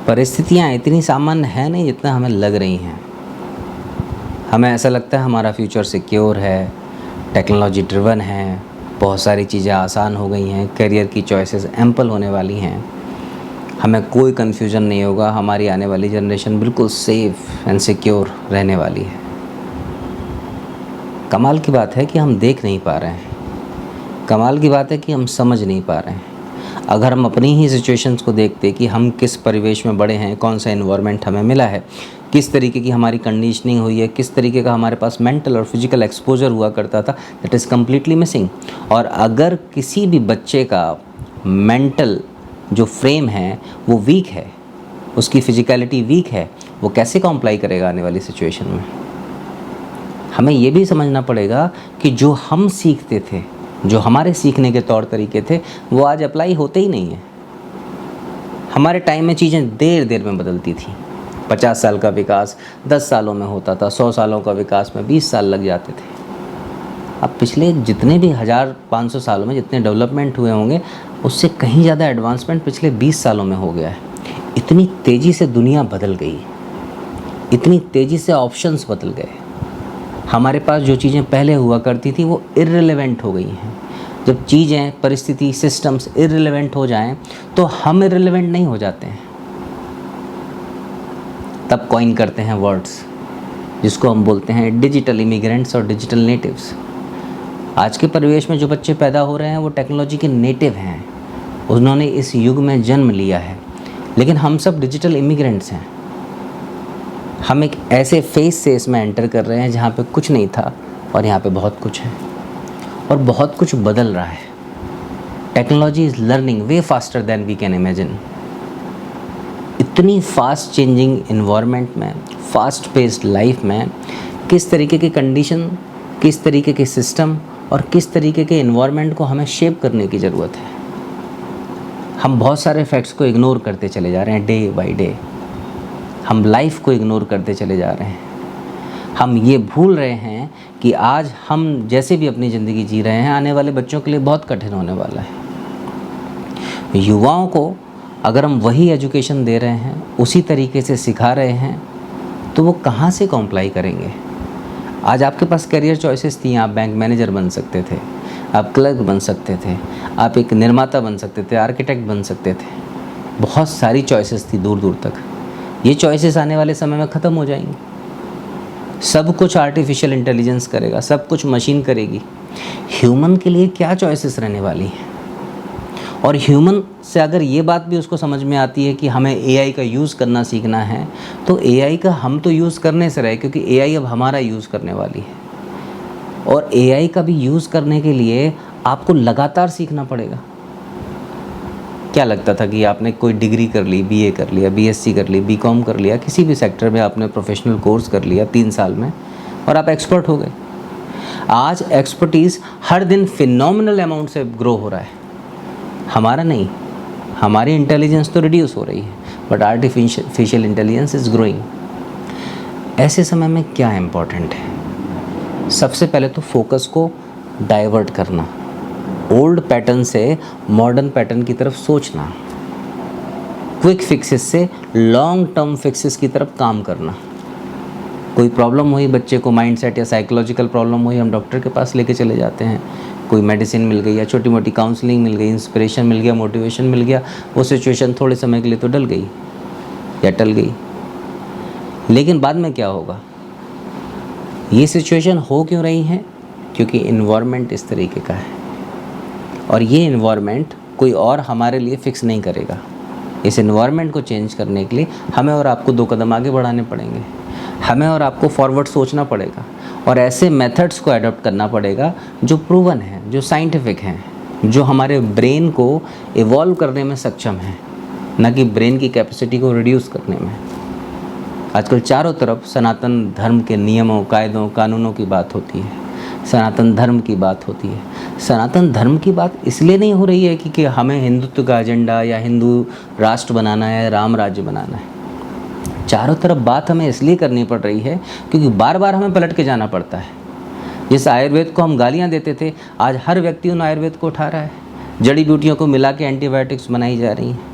परिस्थितियाँ इतनी सामान्य है नहीं जितना हमें लग रही हैं। हमें ऐसा लगता है हमारा फ्यूचर सिक्योर है, टेक्नोलॉजी ड्रिवन है, बहुत सारी चीज़ें आसान हो गई हैं, करियर की चॉइसेस एम्पल होने वाली हैं, हमें कोई कन्फ्यूज़न नहीं होगा, हमारी आने वाली जनरेशन बिल्कुल सेफ़ एंड सिक्योर रहने वाली है। कमाल की बात है कि हम देख नहीं पा रहे हैं, कमाल की बात है कि हम समझ नहीं पा रहे हैं। अगर हम अपनी ही सिचुएशंस को देखते कि हम किस परिवेश में बड़े हैं, कौन सा एनवायरनमेंट हमें मिला है, किस तरीके की हमारी कंडीशनिंग हुई है, किस तरीके का हमारे पास मेंटल और फिजिकल एक्सपोजर हुआ करता था, दैट इज़ कम्प्लीटली मिसिंग। और अगर किसी भी बच्चे का मेंटल जो फ्रेम है वो वीक है, उसकी फिजिकलिटी वीक है, वो कैसे कॉम्प्लाई करेगा आने वाली सिचुएशन में। हमें ये भी समझना पड़ेगा कि जो हम सीखते थे, जो हमारे सीखने के तौर तरीके थे, वो आज अप्लाई होते ही नहीं हैं। हमारे टाइम में चीज़ें देर देर में बदलती थी। 50 साल का विकास 10 सालों में होता था, 100 सालों का विकास में 20 साल लग जाते थे। अब पिछले जितने भी 1500 सालों में जितने डेवलपमेंट हुए होंगे, उससे कहीं ज़्यादा एडवांसमेंट पिछले 20 सालों में हो गया है। इतनी तेज़ी से दुनिया बदल गई, इतनी तेज़ी से ऑप्शंस बदल गए। हमारे पास जो चीज़ें पहले हुआ करती थी वो इर्रिलेवेंट हो गई हैं। जब चीज़ें, परिस्थिति, सिस्टम्स इर्रिलेवेंट हो जाएं तो हम इर्रिलेवेंट नहीं हो जाते हैं। तब कॉइन करते हैं वर्ड्स जिसको हम बोलते हैं डिजिटल इमिग्रेंट्स और डिजिटल नेटिव्स। आज के परिवेश में जो बच्चे पैदा हो रहे हैं वो टेक्नोलॉजी के नेटिव हैं, उन्होंने इस युग में जन्म लिया है। लेकिन हम सब डिजिटल इमिग्रेंट्स हैं। हम एक ऐसे फेस से इसमें एंटर कर रहे हैं जहाँ पे कुछ नहीं था और यहाँ पे बहुत कुछ है और बहुत कुछ बदल रहा है। Technology is learning way faster than we can imagine. इतनी फास्ट चेंजिंग इन्वायरमेंट में, फास्ट पेस्ड लाइफ में किस तरीके की कंडीशन, किस तरीके के सिस्टम और किस तरीके के इन्वायरमेंट को हमें शेप करने की ज़रूरत है। हम बहुत सारे फैक्ट्स को इग्नोर करते चले जा रहे हैं डे बाय डे। हम लाइफ को इग्नोर करते चले जा रहे हैं। हम ये भूल रहे हैं कि आज हम जैसे भी अपनी ज़िंदगी जी रहे हैं, आने वाले बच्चों के लिए बहुत कठिन होने वाला है। युवाओं को अगर हम वही एजुकेशन दे रहे हैं, उसी तरीके से सिखा रहे हैं, तो वो कहाँ से कॉम्प्लाई करेंगे। आज आपके पास करियर चॉइसेस थी। आप बैंक मैनेजर बन सकते थे, आप क्लर्क बन सकते थे, आप एक निर्माता बन सकते थे, आर्किटेक्ट बन सकते थे। बहुत सारी चॉइसेस थी दूर दूर तक। ये चॉइसेस आने वाले समय में ख़त्म हो जाएंगी। सब कुछ आर्टिफिशियल इंटेलिजेंस करेगा, सब कुछ मशीन करेगी। ह्यूमन के लिए क्या चॉइसेस रहने वाली हैं। और ह्यूमन से अगर ये बात भी उसको समझ में आती है कि हमें एआई का यूज़ करना सीखना है, तो एआई का हम तो यूज़ करने से रहे, क्योंकि एआई अब हमारा यूज़ करने वाली है। और एआई का भी यूज़ करने के लिए आपको लगातार सीखना पड़ेगा। क्या लगता था कि आपने कोई डिग्री कर ली, बीए कर लिया, बीएससी कर ली, बीकॉम कर लिया, किसी भी सेक्टर में आपने प्रोफेशनल कोर्स कर लिया 3 साल में और आप एक्सपर्ट हो गए। आज एक्सपर्टीज़ हर दिन फिनोमिनल अमाउंट से ग्रो हो रहा है। हमारा नहीं, हमारी इंटेलिजेंस तो रिड्यूस हो रही है, but artificial intelligence is growing. ऐसे समय में क्या इम्पोर्टेंट है? सबसे पहले तो फोकस को डाइवर्ट करना, ओल्ड पैटर्न से मॉडर्न पैटर्न की तरफ सोचना, क्विक फिक्सेस से लॉन्ग टर्म फिक्सेस की तरफ काम करना। कोई प्रॉब्लम हुई बच्चे को, माइंडसेट या साइकोलॉजिकल प्रॉब्लम हुई, हम डॉक्टर के पास लेके चले जाते हैं। कोई मेडिसिन मिल गई या छोटी मोटी काउंसलिंग मिल गई, इंस्पिरेशन मिल गया, मोटिवेशन मिल गया, वो सिचुएशन थोड़े समय के लिए तो डल गई या टल गई, लेकिन बाद में क्या होगा? ये सिचुएशन हो क्यों रही है? क्योंकि इन्वायरमेंट इस तरीके का है और ये इन्वायरमेंट कोई और हमारे लिए फ़िक्स नहीं करेगा। इस इन्वायरमेंट को चेंज करने के लिए हमें और आपको 2 कदम आगे बढ़ाने पड़ेंगे। हमें और आपको फॉरवर्ड सोचना पड़ेगा और ऐसे मेथड्स को अडॉप्ट करना पड़ेगा जो प्रूवन हैं, जो साइंटिफिक हैं, जो हमारे ब्रेन को इवॉल्व करने में सक्षम हैं, न कि ब्रेन की कैपेसिटी को रिड्यूस करने में। आजकल चारों तरफ सनातन धर्म के नियमों, कायदों, कानूनों की बात होती है, सनातन धर्म की बात होती है। सनातन धर्म की बात इसलिए नहीं हो रही है कि हमें हिंदुत्व का एजेंडा या हिंदू राष्ट्र बनाना है, राम राज्य बनाना है। चारों तरफ बात हमें इसलिए करनी पड़ रही है क्योंकि बार बार हमें पलट के जाना पड़ता है। जिस आयुर्वेद को हम गालियाँ देते थे, आज हर व्यक्ति उन आयुर्वेद को उठा रहा है। जड़ी बूटियों को मिला के एंटीबायोटिक्स बनाई जा रही हैं।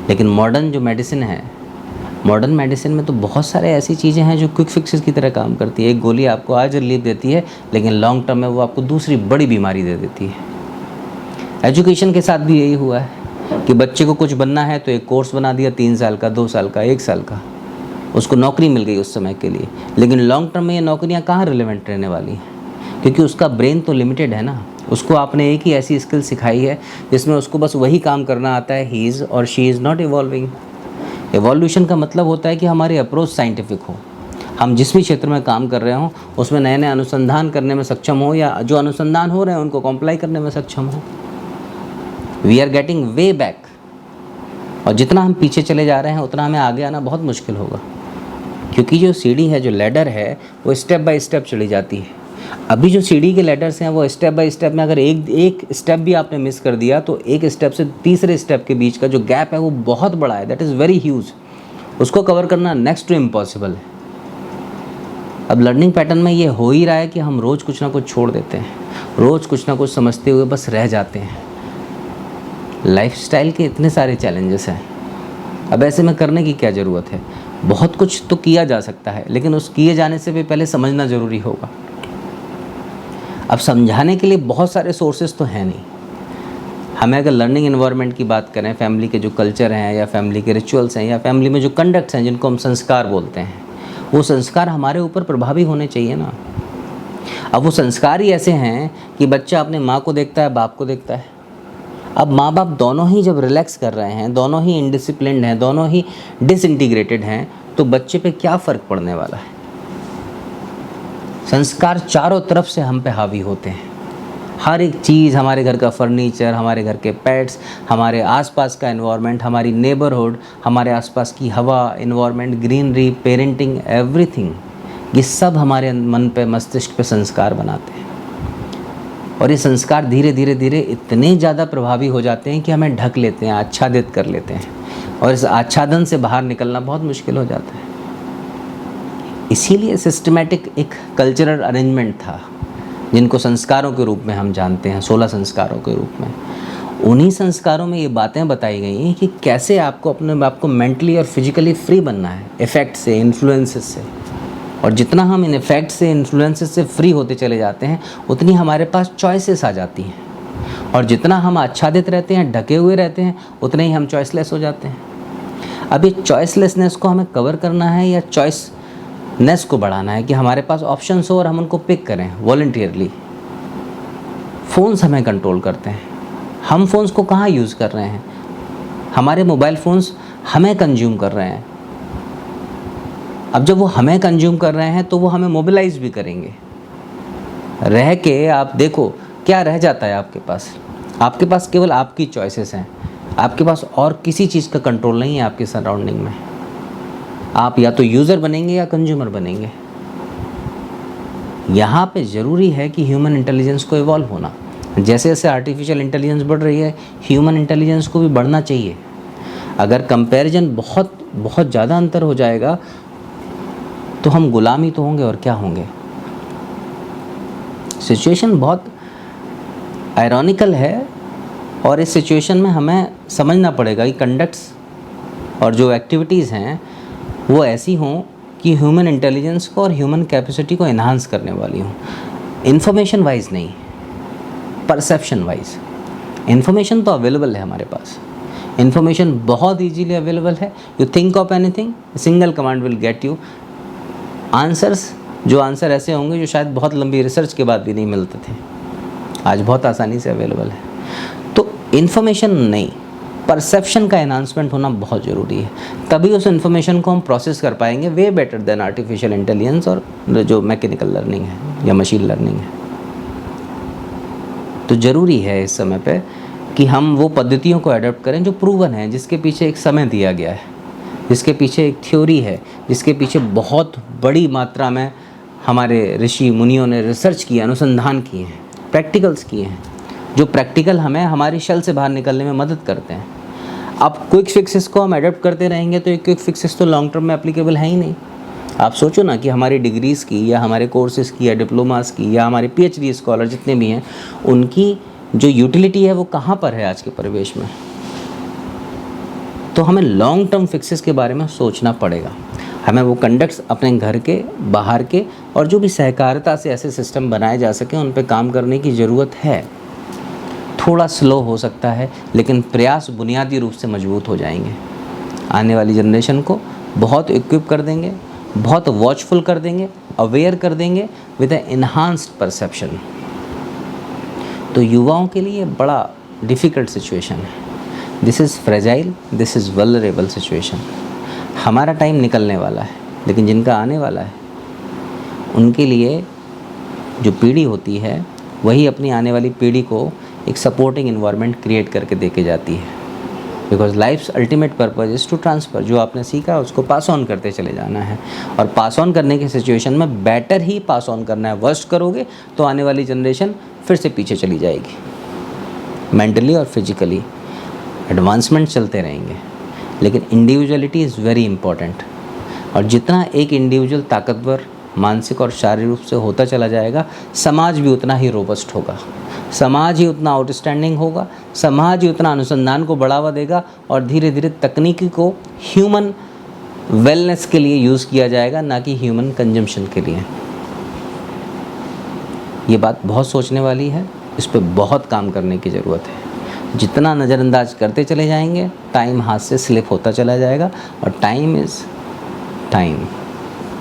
लेकिन मॉडर्न जो मेडिसिन है, मॉडर्न मेडिसिन में तो बहुत सारे ऐसी चीज़ें हैं जो क्विक फिक्सेस की तरह काम करती है। एक गोली आपको आज रिलीफ देती है, लेकिन लॉन्ग टर्म में वो आपको दूसरी बड़ी बीमारी दे देती है। एजुकेशन के साथ भी यही हुआ है कि बच्चे को कुछ बनना है तो एक कोर्स बना दिया, 3 साल का, 2 साल का, 1 साल का, उसको नौकरी मिल गई उस समय के लिए, लेकिन लॉन्ग टर्म में ये नौकरियाँ कहाँ रिलेवेंट रहने वाली हैं, क्योंकि उसका ब्रेन तो लिमिटेड है ना। उसको आपने एक ही ऐसी स्किल सिखाई है जिसमें उसको बस वही काम करना आता है। ही इज़ और she is not evolving. Evolution का मतलब होता है कि हमारी अप्रोच साइंटिफिक हो, हम जिस भी क्षेत्र में काम कर रहे हों उसमें नए नए अनुसंधान करने में सक्षम हो, या जो अनुसंधान हो रहे हैं उनको कॉम्प्लाई करने में सक्षम हो। We are getting way back, और जितना हम पीछे चले जा रहे हैं उतना हमें आगे आना बहुत मुश्किल होगा, क्योंकि जो सीढ़ी है, जो लैडर है, वो स्टेप बाय स्टेप चली जाती है। अभी जो सीढ़ी के लैडर्स हैं वो स्टेप बाय स्टेप में अगर एक स्टेप भी आपने मिस कर दिया तो एक स्टेप से तीसरे स्टेप के बीच का जो गैप है वो बहुत बड़ा है, दैट इज़ वेरी ह्यूज। उसको कवर करना नेक्स्ट टू इम्पॉसिबल है। अब लर्निंग पैटर्न में ये हो ही रहा है कि हम रोज़ कुछ ना कुछ छोड़ देते हैं, रोज़ कुछ ना कुछ समझते हुए बस रह जाते हैं। लाइफस्टाइल के इतने सारे चैलेंजेस हैं, अब ऐसे में करने की क्या ज़रूरत है। बहुत कुछ तो किया जा सकता है, लेकिन उस किए जाने से भी पहले समझना ज़रूरी होगा। अब समझाने के लिए बहुत सारे सोर्सेज तो हैं नहीं। हमें अगर लर्निंग एनवायरनमेंट की बात करें, फैमिली के जो कल्चर हैं या फैमिली के रिचुअल्स हैं या फैमिली में जो कंडक्ट्स हैं जिनको हम संस्कार बोलते हैं, वो संस्कार हमारे ऊपर प्रभावी होने चाहिए ना। अब वो संस्कार ही ऐसे हैं कि बच्चा अपने माँ को देखता है, बाप को देखता है। अब माँ बाप दोनों ही जब रिलैक्स कर रहे हैं, दोनों ही इनडिसिप्लिन्ड हैं, दोनों ही डिसइंटीग्रेटेड हैं, तो बच्चे पे क्या फ़र्क पड़ने वाला है। संस्कार चारों तरफ से हम पे हावी होते हैं। हर एक चीज़, हमारे घर का फर्नीचर, हमारे घर के पेट्स, हमारे आसपास का एनवायरनमेंट, हमारी नेबरहुड, हमारे आसपास की हवा, एनवायरनमेंट, ग्रीनरी, पेरेंटिंग, एवरीथिंग, ये सब हमारे मन पे, मस्तिष्क पे संस्कार बनाते हैं। और ये संस्कार धीरे धीरे धीरे इतने ज़्यादा प्रभावी हो जाते हैं कि हमें ढक लेते हैं, आच्छादित कर लेते हैं, और इस आच्छादन से बाहर निकलना बहुत मुश्किल हो जाता है। इसीलिए सिस्टमेटिक एक कल्चरल अरेंजमेंट था जिनको संस्कारों के रूप में हम जानते हैं, 16 संस्कारों के रूप में। उन्हीं संस्कारों में ये बातें बताई गई हैं कि कैसे आपको अपने आप को मेंटली और फिजिकली फ्री बनना है इफ़ेक्ट से, इन्फ्लुएंसेस से। और जितना हम इन इफ़ेक्ट से, इन्फ्लुएंसेस से फ्री होते चले जाते हैं, उतनी हमारे पास चॉइसेस आ जाती हैं। और जितना हम आच्छादित रहते हैं, ढके हुए रहते हैं, उतने ही हम चॉइसलेस हो जाते हैं। अब ये चॉइसलेसनेस को हमें कवर करना है या चॉइसनेस को बढ़ाना है कि हमारे पास ऑप्शंस हो और हम उनको पिक करें वॉलंटियरली। फ़ोन्स हमें कंट्रोल करते हैं। हम फ़ोन्स को कहाँ यूज़ कर रहे हैं? हमारे मोबाइल फ़ोन्स हमें कंज्यूम कर रहे हैं। अब जब वो हमें कंज्यूम कर रहे हैं तो वो हमें मोबिलाइज भी करेंगे। रह के आप देखो क्या रह जाता है आपके पास। आपके पास केवल आपकी चॉइसेस हैं। आपके पास और किसी चीज़ का कंट्रोल नहीं है आपके सराउंडिंग में। आप या तो यूज़र बनेंगे या कंज्यूमर बनेंगे। यहाँ पे ज़रूरी है कि ह्यूमन इंटेलिजेंस को इवॉल्व होना। जैसे जैसे आर्टिफिशियल इंटेलिजेंस बढ़ रही है, ह्यूमन इंटेलिजेंस को भी बढ़ना चाहिए। अगर कंपैरिजन बहुत बहुत ज़्यादा अंतर हो जाएगा तो हम गुलाम ही तो होंगे और क्या होंगे। सिचुएशन बहुत आयरॉनिकल है, और इस सिचुएशन में हमें समझना पड़ेगा कि कंडक्ट्स और जो एक्टिविटीज़ हैं वो ऐसी हों कि ह्यूमन इंटेलिजेंस को और ह्यूमन कैपेसिटी को इन्हांस करने वाली हों। इन्फॉर्मेशन वाइज नहीं, परसेप्शन वाइज। इन्फॉर्मेशन तो अवेलेबल है हमारे पास, इन्फॉर्मेशन बहुत ईजीली अवेलेबल है। You think of anything, single command will get you answers. जो आंसर ऐसे होंगे जो शायद बहुत लंबी रिसर्च के बाद भी नहीं मिलते थे, आज बहुत आसानी से अवेलेबल है। तो इन्फॉर्मेशन नहीं, परसेप्शन का एनहांसमेंट होना बहुत ज़रूरी है। तभी उस इन्फॉर्मेशन को हम प्रोसेस कर पाएंगे way better than artificial intelligence और जो मैकेनिकल लर्निंग है या मशीन लर्निंग है। तो ज़रूरी है इस समय पे कि हम वो पद्धतियों को अडॉप्ट करें जो प्रूवन है, जिसके पीछे एक समय दिया गया है, जिसके पीछे एक थ्योरी है, जिसके पीछे बहुत बड़ी मात्रा में हमारे ऋषि मुनियों ने रिसर्च किया, अनुसंधान किए हैं, प्रैक्टिकल्स किए हैं, जो प्रैक्टिकल हमें हमारी शल से बाहर निकलने में मदद करते हैं। अब क्विक फिक्सेस को हम अडॉप्ट करते रहेंगे तो ये क्विक फिक्सेस तो लॉन्ग टर्म में एप्लीकेबल है ही नहीं। आप सोचो ना कि हमारी डिग्रीज़ की या हमारे कोर्सेज़ की या डिप्लोमास की या हमारे PhD स्कॉलर जितने भी हैं, उनकी जो यूटिलिटी है वो कहाँ पर है आज के परिवेश में। तो हमें लॉन्ग टर्म फिक्सेस के बारे में सोचना पड़ेगा। हमें वो कंडक्ट्स अपने घर के, बाहर के और जो भी सहकारिता से ऐसे सिस्टम बनाए जा सकें उन पे काम करने की ज़रूरत है। थोड़ा स्लो हो सकता है लेकिन प्रयास बुनियादी रूप से मजबूत हो जाएंगे। आने वाली जनरेशन को बहुत इक्विप कर देंगे, बहुत वॉचफुल कर देंगे, अवेयर कर देंगे विद ए इन्हांस्ड परसेप्शन। तो युवाओं के लिए बड़ा डिफ़िकल्ट सिचुएशन है। This is fragile, this is vulnerable situation. हमारा टाइम निकलने वाला है लेकिन जिनका आने वाला है उनके लिए जो पीढ़ी होती है वही अपनी आने वाली पीढ़ी को एक सपोर्टिंग इन्वायरमेंट क्रिएट करके दे के जाती है। Because life's ultimate purpose is to transfer. जो आपने सीखा उसको पास ऑन करते चले जाना है और पास ऑन करने की सिचुएशन में बेटर ही पास ऑन करना है। वर्स्ट करोगे तो आने वाली जनरेशन फिर से पीछे चली जाएगी। मेंटली और फिजिकली एडवांसमेंट चलते रहेंगे लेकिन इंडिविजुअलिटी इज़ वेरी इंपॉर्टेंट। और जितना एक इंडिविजुअल ताकतवर मानसिक और शारीरिक रूप से होता चला जाएगा, समाज भी उतना ही रोबस्ट होगा, समाज ही उतना आउटस्टैंडिंग होगा, समाज ही उतना अनुसंधान को बढ़ावा देगा और धीरे धीरे तकनीकी को ह्यूमन वेलनेस के लिए यूज़ किया जाएगा, ना कि ह्यूमन कंजम्पशन के लिए। ये बात बहुत सोचने वाली है, इस पर बहुत काम करने की ज़रूरत है। जितना नज़रअंदाज करते चले जाएंगे टाइम हाथ से स्लिप होता चला जाएगा और टाइम इज़ टाइम।